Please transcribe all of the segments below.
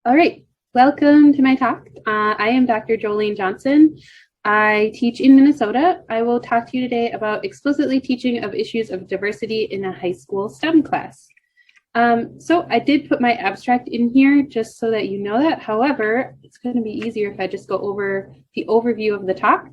All right, welcome to my talk. I am Dr. Jolene Johnson. I teach in Minnesota. I will talk to you today about explicitly teaching of issues of diversity in a high school STEM class. So I did put my abstract in here just so that you know that. However, it's going to be easier if I just go over the overview of the talk.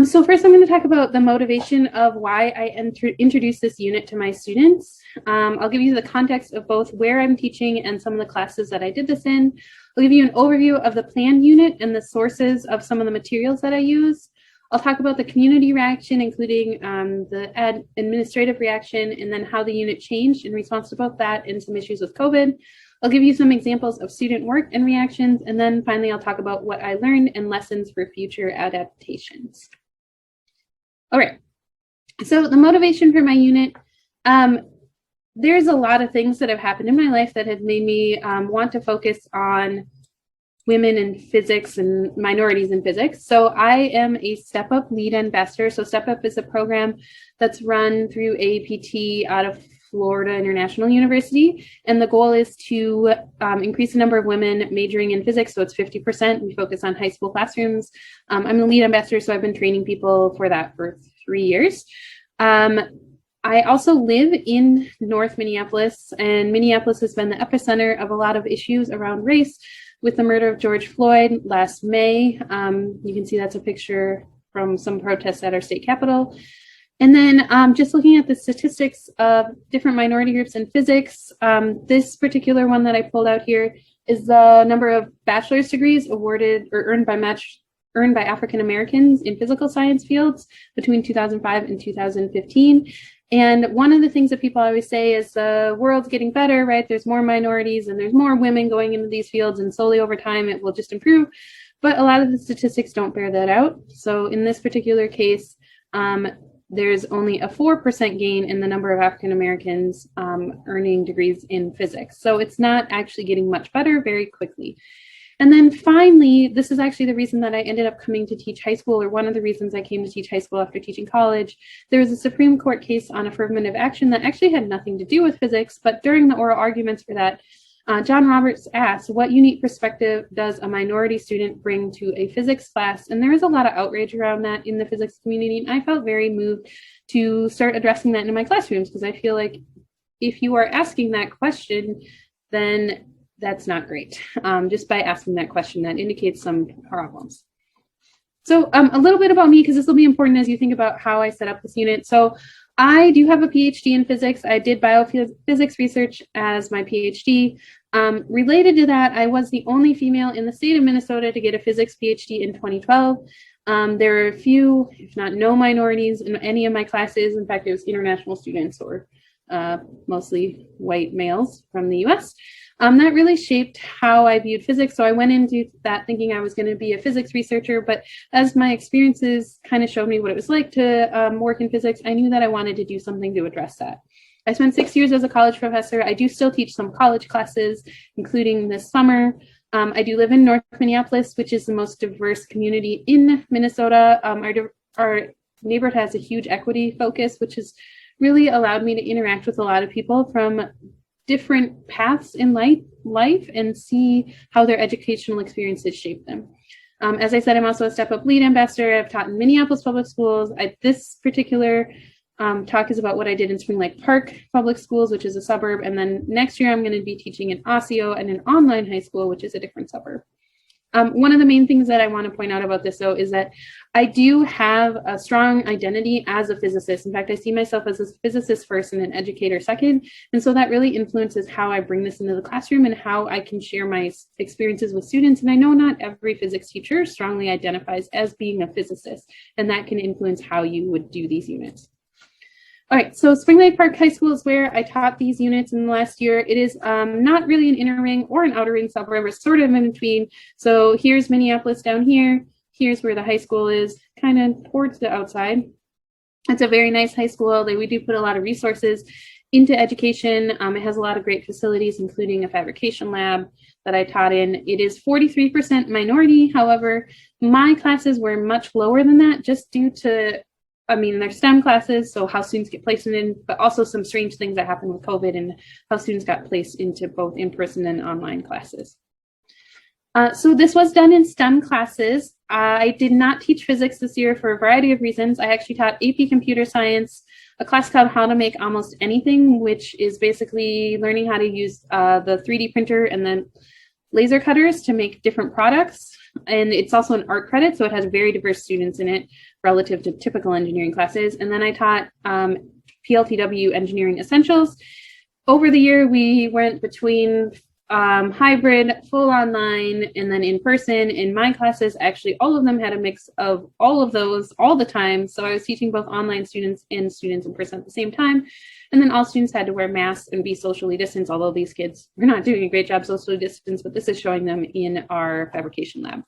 So first I'm going to talk about the motivation of why I introduced this unit to my students. I'll give you the context of both where I'm teaching and some of the classes that I did this in. I'll give you an overview of the planned unit and the sources of some of the materials that I use. I'll talk about the community reaction, including the administrative reaction, and then how the unit changed in response to both that and some issues with COVID. I'll give you some examples of student work and reactions, and then finally I'll talk about what I learned and lessons for future adaptations. All right, so the motivation for my unit, there's a lot of things that have happened in my life that have made me want to focus on women in physics and minorities in physics. So I am a Step Up lead ambassador. So Step Up is a program that's run through APT out of Florida International University. And the goal is to increase the number of women majoring in physics. So it's 50%. We focus on high school classrooms. I'm the lead ambassador, so I've been training people for that for 3 years. I also live in North Minneapolis, and Minneapolis has been the epicenter of a lot of issues around race with the murder of George Floyd last May. You can see that's a picture from some protests at our state capitol. And then just looking at the statistics of different minority groups in physics, this particular one that I pulled out here is the number of bachelor's degrees awarded or earned by African Americans in physical science fields between 2005 and 2015. And one of the things that people always say is the world's getting better, right? There's more minorities and there's more women going into these fields, and slowly over time it will just improve. But a lot of the statistics don't bear that out. So in this particular case, there's only a 4% gain in the number of African Americans earning degrees in physics. So it's not actually getting much better very quickly. And then finally, this is actually the reason that I ended up coming to teach high school, or one of the reasons I came to teach high school after teaching college. There was a Supreme Court case on affirmative action that actually had nothing to do with physics, but during the oral arguments for that, John Roberts asked, what unique perspective does a minority student bring to a physics class? And there is a lot of outrage around that in the physics community, and I felt very moved to start addressing that in my classrooms, because I feel like if you are asking that question, then that's not great. Just by asking that question, that indicates some problems. So a little bit about me, because this will be important as you think about how I set up this unit. So I do have a PhD in physics. I did biophysics research as my PhD. Related to that, I was the only female in the state of Minnesota to get a physics PhD in 2012. There are a few, if not no, minorities in any of my classes. In fact, it was international students or mostly white males from the US. That really shaped how I viewed physics. So I went into that thinking I was going to be a physics researcher, but as my experiences kind of showed me what it was like to work in physics, I knew that I wanted to do something to address that. I spent 6 years as a college professor. I do still teach some college classes, including this summer. I do live in North Minneapolis, which is the most diverse community in Minnesota. Our neighborhood has a huge equity focus, which has really allowed me to interact with a lot of people from different paths in life and see how their educational experiences shape them. As I said, I'm also a Step Up lead ambassador. I've taught in Minneapolis public schools. This particular talk is about what I did in Spring Lake Park Public Schools, which is a suburb. And then next year, I'm going to be teaching in Osseo and an online high school, which is a different suburb. One of the main things that I want to point out about this, though, is that I do have a strong identity as a physicist. In fact, I see myself as a physicist first and an educator second. And so that really influences how I bring this into the classroom and how I can share my experiences with students. And I know not every physics teacher strongly identifies as being a physicist, and that can influence how you would do these units. All right, so Spring Lake Park High School is where I taught these units in the last year. It is not really an inner ring or an outer ring suburb, it's sort of in between. So here's Minneapolis down here. Here's where the high school is, kind of towards the outside. It's a very nice high school. We do put a lot of resources into education. It has a lot of great facilities, including a fabrication lab that I taught in. It is 43% minority. However, my classes were much lower than that just due to their STEM classes, so how students get placed in, but also some strange things that happened with COVID and how students got placed into both in-person and online classes. So this was done in STEM classes. I did not teach physics this year for a variety of reasons. I actually taught AP Computer Science, a class called How to Make Almost Anything, which is basically learning how to use the 3D printer and then laser cutters to make different products. And it's also an art credit, so it has very diverse students in it relative to typical engineering classes. And then I taught PLTW Engineering Essentials. Over the year, we went between hybrid, full online, and then in person. In my classes, actually, all of them had a mix of all of those all the time. So I was teaching both online students and students in person at the same time. And then all students had to wear masks and be socially distanced, although these kids were not doing a great job socially distanced, but this is showing them in our fabrication lab.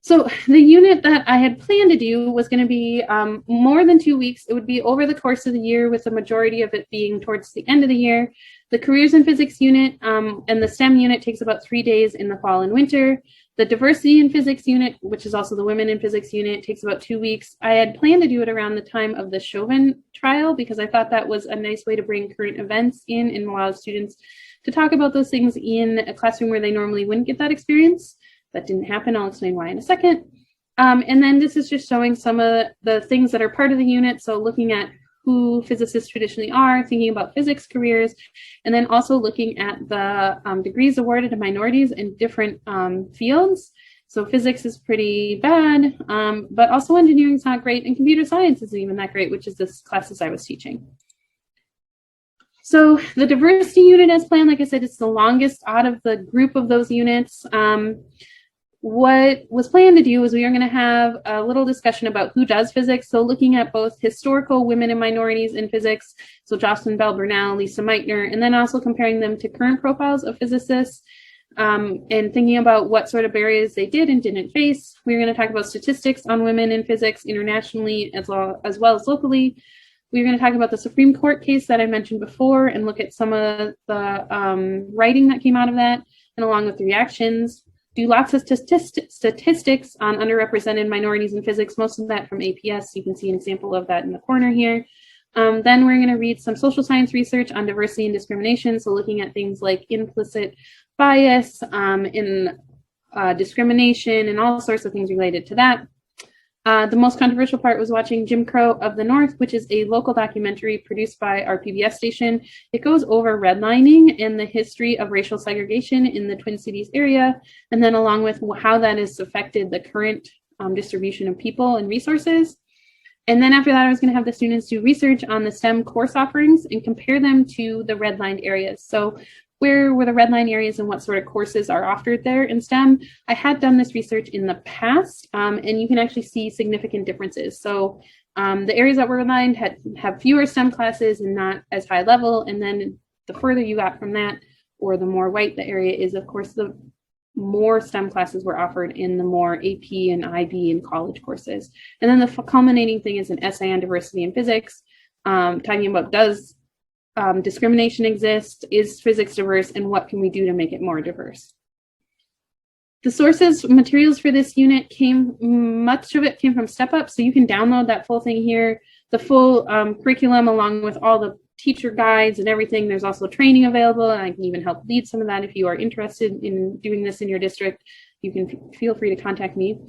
So the unit that I had planned to do was going to be more than 2 weeks. It would be over the course of the year, with the majority of it being towards the end of the year. The careers in physics unit and the STEM unit takes about 3 days in the fall and winter. The diversity in physics unit, which is also the women in physics unit, takes about 2 weeks. I had planned to do it around the time of the Chauvin trial because I thought that was a nice way to bring current events in and allow students to talk about those things in a classroom where they normally wouldn't get that experience. That didn't happen. I'll explain why in a second. And then this is just showing some of the things that are part of the unit. So looking at who physicists traditionally are, thinking about physics careers, and then also looking at the degrees awarded to minorities in different fields. So physics is pretty bad, but also engineering is not great, and computer science isn't even that great, which is this classes I was teaching. So the diversity unit as planned, like I said, it's the longest out of the group of those units. What was planned to do was we are going to have a little discussion about who does physics. So looking at both historical women and minorities in physics, so Jocelyn Bell Burnell, Lisa Meitner, and then also comparing them to current profiles of physicists and thinking about what sort of barriers they did and didn't face. We're going to talk about statistics on women in physics internationally as well as locally. We're going to talk about the Supreme Court case that I mentioned before and look at some of the writing that came out of that, and along with the reactions. Do lots of statistics on underrepresented minorities in physics, most of that from APS. You can see an example of that in the corner here. Then we're going to read some social science research on diversity and discrimination, so looking at things like implicit bias in discrimination and all sorts of things related to that. The most controversial part was watching Jim Crow of the North, which is a local documentary produced by our PBS station. It goes over redlining and the history of racial segregation in the Twin Cities area, and then along with how that has affected the current distribution of people and resources. And then after that, I was going to have the students do research on the STEM course offerings and compare them to the redlined areas. So where were the redline areas and what sort of courses are offered there in STEM? I had done this research in the past, and you can actually see significant differences. So the areas that were redlined have fewer STEM classes and not as high level. And then the further you got from that, or the more white the area is, of course, the more STEM classes were offered in the more AP and IB and college courses. And then the culminating thing is an essay on diversity in physics, talking about does discrimination exist, is physics diverse, and what can we do to make it more diverse. The sources, materials for this unit much of it came from Step Up, so you can download that full thing here, the full curriculum along with all the teacher guides and everything. There's also training available, and I can even help lead some of that if you are interested in doing this in your district. You can feel free to contact me.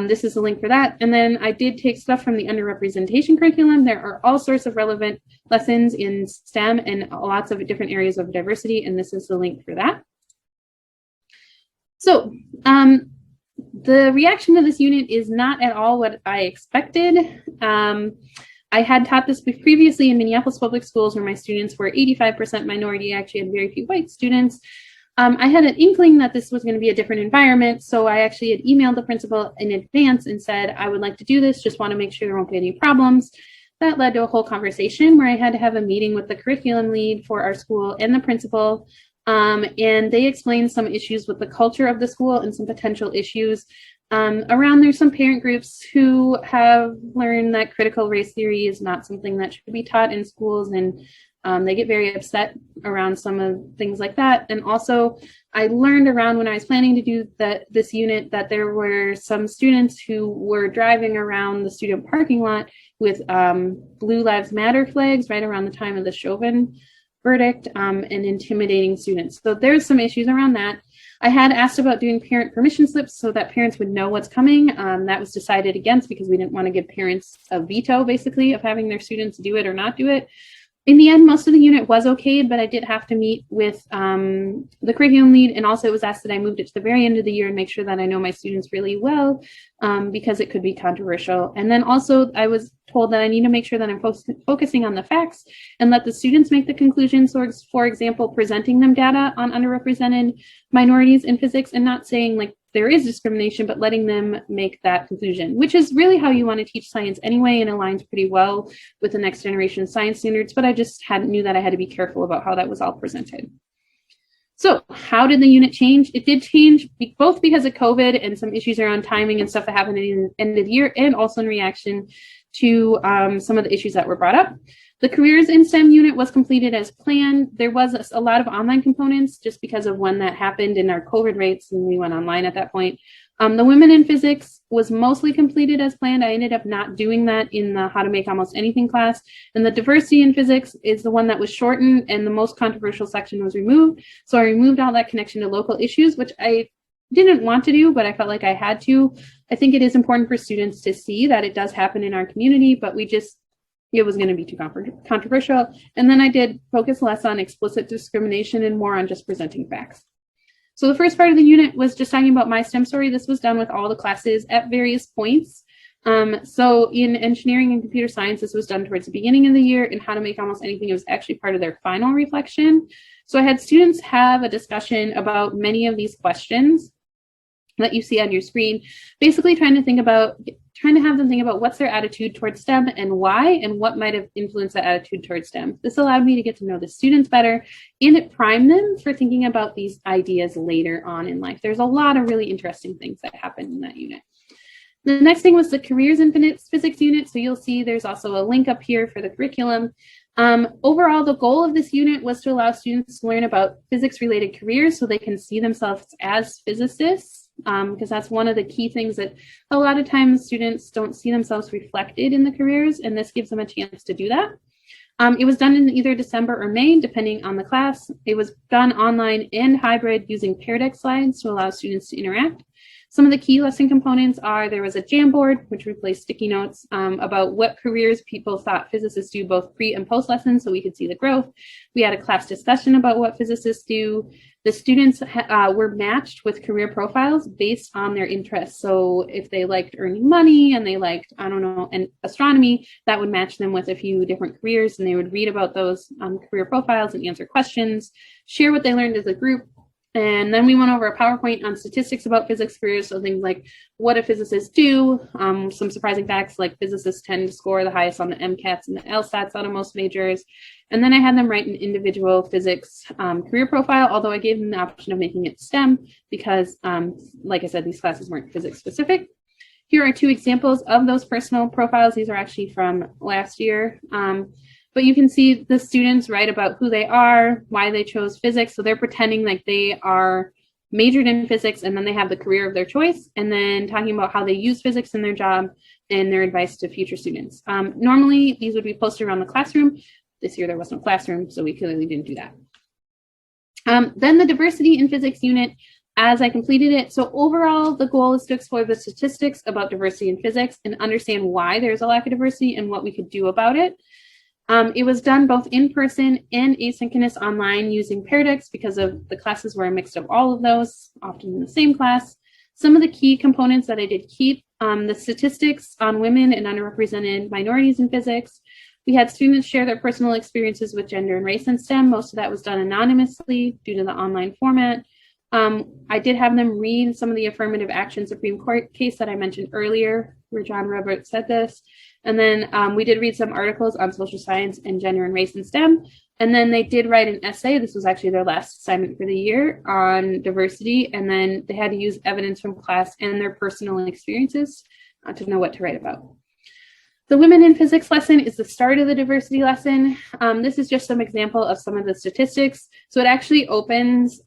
This is the link for that. And then I did take stuff from the Underrepresentation curriculum. There are all sorts of relevant lessons in STEM and lots of different areas of diversity, and this is the link for that. So the reaction to this unit is not at all what I expected. I had taught this previously in Minneapolis public schools where my students were 85% minority. I actually had very few white students. I had an inkling that this was going to be a different environment, so I actually had emailed the principal in advance and said, I would like to do this, just want to make sure there won't be any problems. That led to a whole conversation where I had to have a meeting with the curriculum lead for our school and the principal, and they explained some issues with the culture of the school and some potential issues around. There's some parent groups who have learned that critical race theory is not something that should be taught in schools, and They get very upset around some of things like that. And also, I learned around when I was planning to do this unit that there were some students who were driving around the student parking lot with Blue Lives Matter flags right around the time of the Chauvin verdict, and intimidating students. So there's some issues around that. I had asked about doing parent permission slips so that parents would know what's coming. That was decided against because we didn't want to give parents a veto, basically, of having their students do it or not do it. In the end, most of the unit was okay, but I did have to meet with the curriculum lead, and also it was asked that I moved it to the very end of the year and make sure that I know my students really well, because it could be controversial. And then also I was told that I need to make sure that I'm focusing on the facts and let the students make the conclusions. So, for example, presenting them data on underrepresented minorities in physics and not saying like there is discrimination, but letting them make that conclusion, which is really how you want to teach science anyway, and aligns pretty well with the next generation science standards. But I just knew that I had to be careful about how that was all presented. So how did the unit change? It did change both because of COVID and some issues around timing and stuff that happened at the end of the year, and also in reaction to some of the issues that were brought up. The careers in STEM unit was completed as planned. There was a lot of online components just because of when that happened in our COVID rates, and we went online at that point. The women in physics was mostly completed as planned. I ended up not doing that in the how to make almost anything class. And the diversity in physics is the one that was shortened, and the most controversial section was removed. So I removed all that connection to local issues, which I didn't want to do, but I felt like I had to. I think it is important for students to see that it does happen in our community, but it was going to be too controversial. And then I did focus less on explicit discrimination and more on just presenting facts. So the first part of the unit was just talking about my STEM story. This was done with all the classes at various points. So in engineering and computer science, this was done towards the beginning of the year. In how to make almost anything, it was actually part of their final reflection. So I had students have a discussion about many of these questions that you see on your screen, basically trying to have them think about what's their attitude towards STEM and why, and what might have influenced that attitude towards STEM. This allowed me to get to know the students better, and it primed them for thinking about these ideas later on in life. There's a lot of really interesting things that happen in that unit. The next thing was the careers in physics unit. So you'll see there's also a link up here for the curriculum. Overall, the goal of this unit was to allow students to learn about physics-related careers so they can see themselves as physicists. Because that's one of the key things that a lot of times students don't see themselves reflected in the careers, and this gives them a chance to do that. It was done in either December or May, depending on the class. It was done online and hybrid using Pear Deck slides to allow students to interact. Some of the key lesson components are there was a Jamboard, which replaced sticky notes, about what careers people thought physicists do both pre and post lessons so we could see the growth. We had a class discussion about what physicists do. The students were matched with career profiles based on their interests. So if they liked earning money and they liked, and astronomy, that would match them with a few different careers, and they would read about those career profiles and answer questions, share what they learned as a group. And then we went over a PowerPoint on statistics about physics careers, so things like what do physicists do, some surprising facts like physicists tend to score the highest on the MCATs and the LSATs out of most majors. And then I had them write an individual physics career profile, although I gave them the option of making it STEM because, like I said, these classes weren't physics specific. Here are two examples of those personal profiles. These are actually from last year. But you can see the students write about who they are, why they chose physics. So they're pretending like they are majored in physics, and then they have the career of their choice, and then talking about how they use physics in their job and their advice to future students. Normally, these would be posted around the classroom. This year, there was no classroom, so we clearly didn't do that. Then the diversity in physics unit, as I completed it. So overall, the goal is to explore the statistics about diversity in physics and understand why there's a lack of diversity and what we could do about it. It was done both in person and asynchronous online using Pear Decks because of the classes were a mix of all of those, often in the same class. Some of the key components that I did keep, the statistics on women and underrepresented minorities in physics. We had students share their personal experiences with gender and race in STEM. Most of that was done anonymously due to the online format. I did have them read some of the affirmative action Supreme Court case that I mentioned earlier, where John Roberts said this. And then we did read some articles on social science and gender and race in STEM. And then they did write an essay. This was actually their last assignment for the year on diversity. And then they had to use evidence from class and their personal experiences to know what to write about. The Women in Physics lesson is the start of the diversity lesson. This is just some example of some of the statistics. So it actually opens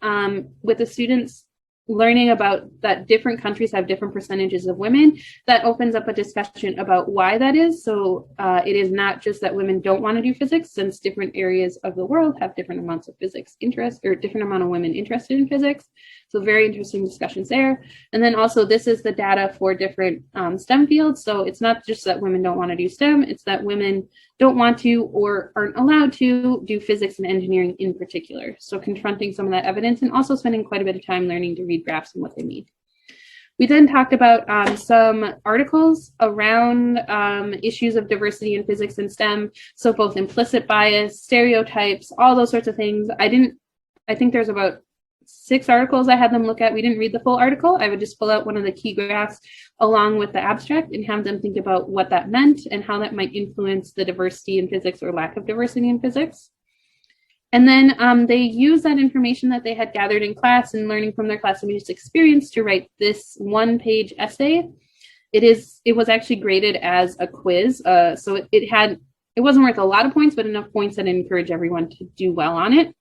with the students learning about that different countries have different percentages of women. That opens up a discussion about why that is. So it is not just that women don't want to do physics, since different areas of the world have different amounts of physics interest, or different amount of women interested in physics. So very interesting discussions there. And then also this is the data for different STEM fields. So it's not just that women don't want to do STEM, it's that women don't want to or aren't allowed to do physics and engineering in particular. So confronting some of that evidence and also spending quite a bit of time learning to read graphs and what they mean. We then talked about some articles around issues of diversity in physics and STEM. So both implicit bias, stereotypes, all those sorts of things. I think there's about 6 articles I had them look at. We didn't read the full article. I would just pull out one of the key graphs along with the abstract and have them think about what that meant and how that might influence the diversity in physics or lack of diversity in physics. And then they use that information that they had gathered in class and learning from their classmates' experience to write this 1-page essay. It was actually graded as a quiz. So it wasn't worth a lot of points, but enough points that encourage everyone to do well on it.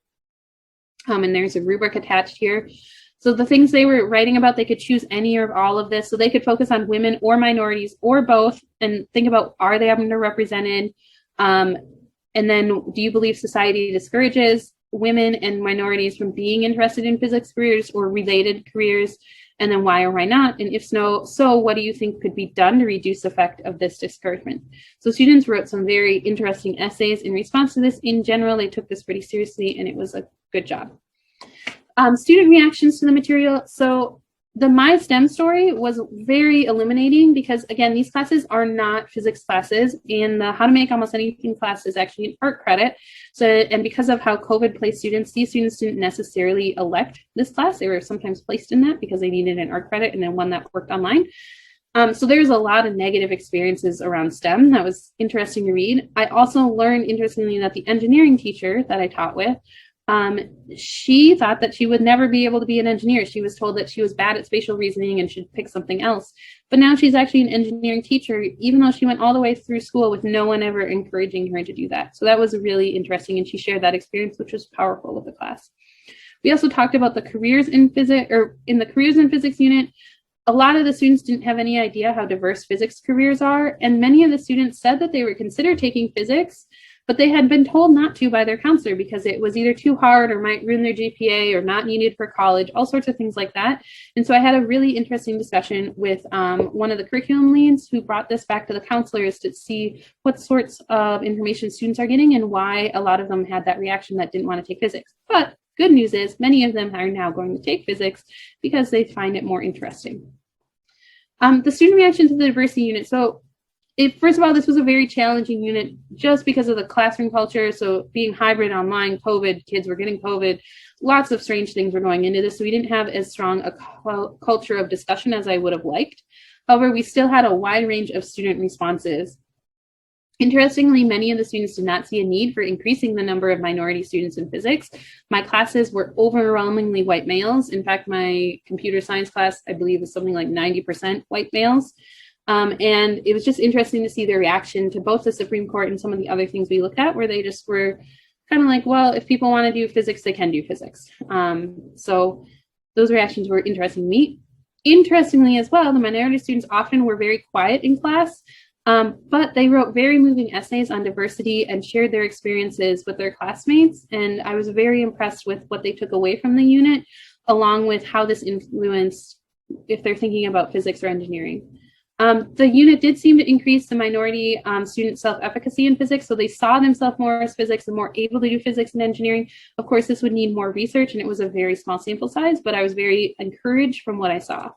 And there's a rubric attached here. So the things they were writing about, they could choose any or all of this. So they could focus on women or minorities or both and think about, are they underrepresented? And then, do you believe society discourages women and minorities from being interested in physics careers or related careers? And then why or why not? And if so what do you think could be done to reduce the effect of this discouragement? So students wrote some very interesting essays in response to this. In general, they took this pretty seriously and it was a good job. Student reactions to the material. So the My STEM story was very illuminating because, again, these classes are not physics classes, and the How to Make Almost Anything class is actually an art credit. So, and because of how COVID placed students, these students didn't necessarily elect this class. They were sometimes placed in that because they needed an art credit and then one that worked online. So there's a lot of negative experiences around STEM. That was interesting to read. I also learned, interestingly, that the engineering teacher that I taught with, she thought that she would never be able to be an engineer. She was told that she was bad at spatial reasoning and should pick something else. But now she's actually an engineering teacher, even though she went all the way through school with no one ever encouraging her to do that. So that was really interesting, and she shared that experience, which was powerful with the class. We also talked about the careers in physics, or in the careers in physics unit. A lot of the students didn't have any idea how diverse physics careers are, and many of the students said that they would consider taking physics, but they had been told not to by their counselor because it was either too hard or might ruin their GPA or not needed for college, all sorts of things like that. And so I had a really interesting discussion with one of the curriculum leads who brought this back to the counselors to see what sorts of information students are getting and why a lot of them had that reaction that didn't want to take physics. But good news is many of them are now going to take physics because they find it more interesting. The student reaction to the diversity unit. So first of all, this was a very challenging unit just because of the classroom culture. So being hybrid online, COVID, kids were getting COVID, lots of strange things were going into this. So we didn't have as strong a culture of discussion as I would have liked. However, we still had a wide range of student responses. Interestingly, many of the students did not see a need for increasing the number of minority students in physics. My classes were overwhelmingly white males. In fact, my computer science class, I believe, was something like 90% white males. And it was just interesting to see their reaction to both the Supreme Court and some of the other things we looked at, where they just were kind of like, well, if people want to do physics, they can do physics. So those reactions were interesting to me. Interestingly as well, the minority students often were very quiet in class, but they wrote very moving essays on diversity and shared their experiences with their classmates. And I was very impressed with what they took away from the unit, along with how this influenced if they're thinking about physics or engineering. The unit did seem to increase the minority student self-efficacy in physics, so they saw themselves more as physics and more able to do physics and engineering. Of course, this would need more research, and it was a very small sample size, but I was very encouraged from what I saw.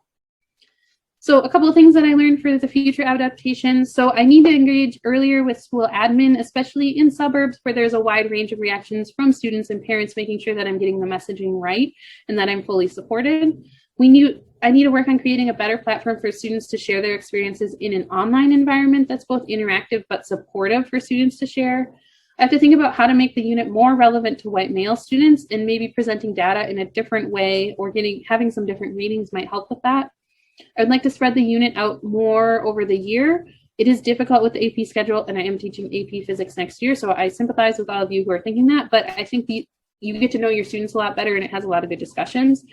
So a couple of things that I learned for the future adaptations. So I need to engage earlier with school admin, especially in suburbs where there's a wide range of reactions from students and parents, making sure that I'm getting the messaging right and that I'm fully supported. I need to work on creating a better platform for students to share their experiences in an online environment that's both interactive but supportive for students to share. I have to think about how to make the unit more relevant to white male students, and maybe presenting data in a different way or having some different readings might help with that. I'd like to spread the unit out more over the year. It is difficult with the AP schedule, and I am teaching AP Physics next year, so I sympathize with all of you who are thinking that, but I think you get to know your students a lot better, and it has a lot of good discussions.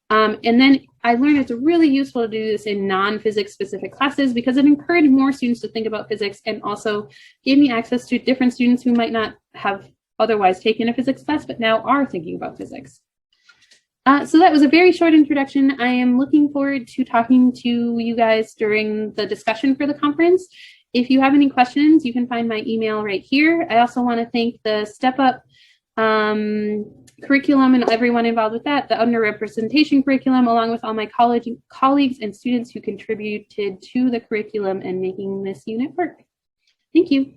And then I learned it's really useful to do this in non-physics specific classes because it encouraged more students to think about physics and also gave me access to different students who might not have otherwise taken a physics class, but now are thinking about physics. So that was a very short introduction. I am looking forward to talking to you guys during the discussion for the conference. If you have any questions, you can find my email right here. I also want to thank the Step Up curriculum and everyone involved with that, the Underrepresentation curriculum, along with all my colleagues and students who contributed to the curriculum and making this unit work. Thank you.